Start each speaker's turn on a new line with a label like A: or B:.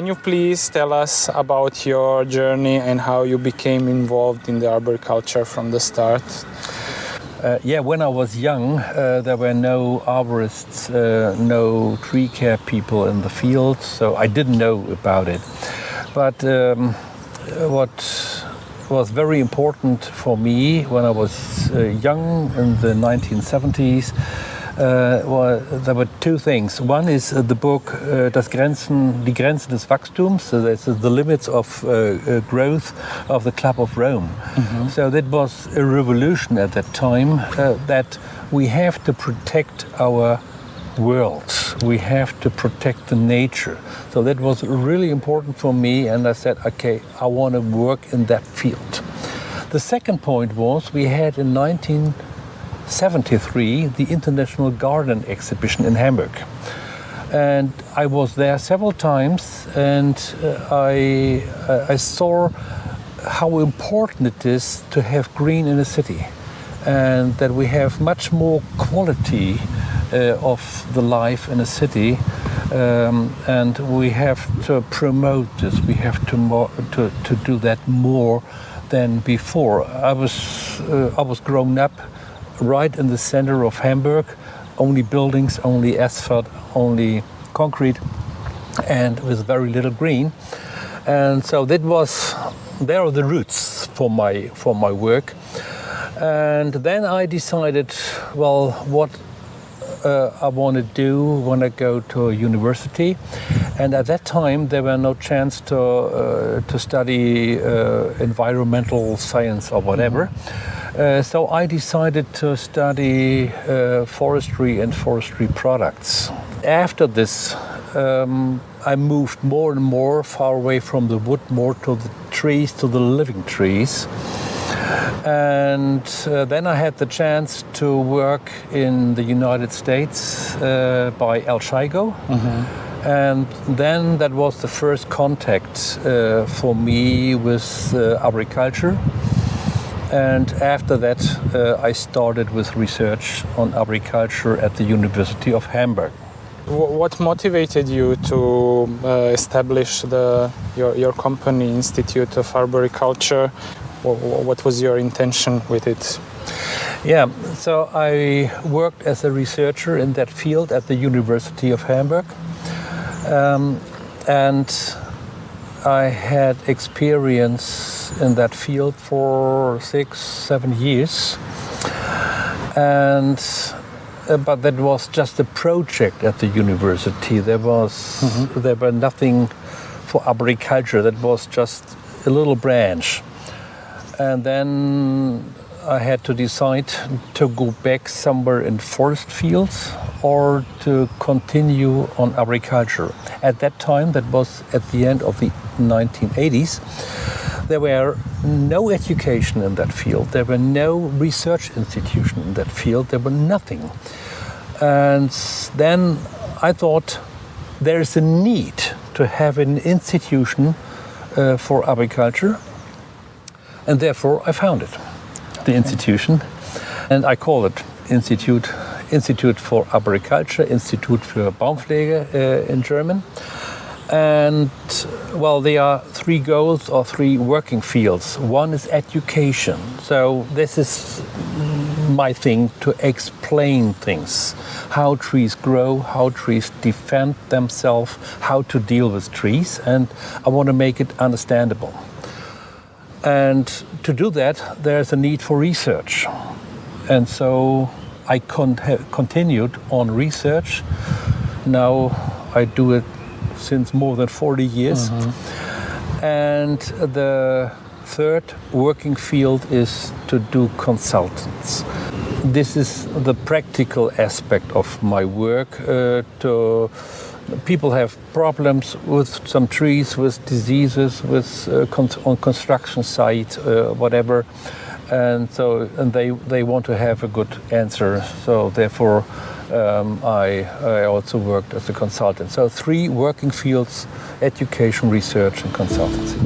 A: you please tell us about your journey and how you became involved in the arboriculture from the start?
B: When I was young, there were no arborists, no tree care people in the field, so I didn't know about it. But what was very important for me when I was young in the 1970s, there were two things. One is the book Die Grenzen des Wachstums, so that's the limits of growth of the Club of Rome. Mm-hmm. So that was a revolution at that time, that we have to protect our world. We have to protect the nature. So that was really important for me, and I said, okay, I want to work in that field. The second point was we had in 1973 the International Garden Exhibition in Hamburg. And I was there several times, and I saw how important it is to have green in a city, and that we have much more quality of the life in a city, and we have to promote this. We have to do that more than before. I was grown up right in the center of Hamburg, only buildings, only asphalt, only concrete, and with very little green. And so there are the roots for my work. And then I decided, well, what I want to do when I go to university. And at that time, there were no chance to study environmental science or whatever. Mm-hmm. So I decided to study forestry and forestry products. After this, I moved more and more far away from the wood, more to the trees, to the living trees. And then I had the chance to work in the United States by El Chigo. Mm-hmm. And then that was the first contact for me with agriculture. And after that, I started with research on agriculture at the University of Hamburg.
A: What motivated you to establish your company, Institute of Arboriculture? What was your intention with it?
B: Yeah, so I worked as a researcher in that field at the University of Hamburg. And I had experience in that field for 6-7 years. But that was just a project at the university. There were nothing for agriculture. That was just a little branch. And then I had to decide to go back somewhere in forest fields or to continue on agriculture. At that time, that was at the end of the 1980s, there were no education in that field. There were no research institution in that field. There were nothing. And then I thought there is a need to have an institution for agriculture. And therefore I found it, the institution. And I call it Institut for Agriculture, Institut für Baumpflege in German. And well, there are 3 goals or 3 working fields. One is education. So this is my thing, to explain things. How trees grow, how trees defend themselves, how to deal with trees. And I want to make it understandable. And to do that, there's a need for research. And so I continued on research. Now I do it since more than 40 years. Mm-hmm. And the third working field is to do consultants. This is the practical aspect of my work. People have problems with some trees, with diseases, with on construction site, whatever, and they want to have a good answer. So therefore, I also worked as a consultant. So 3 working fields: education, research, and consultancy.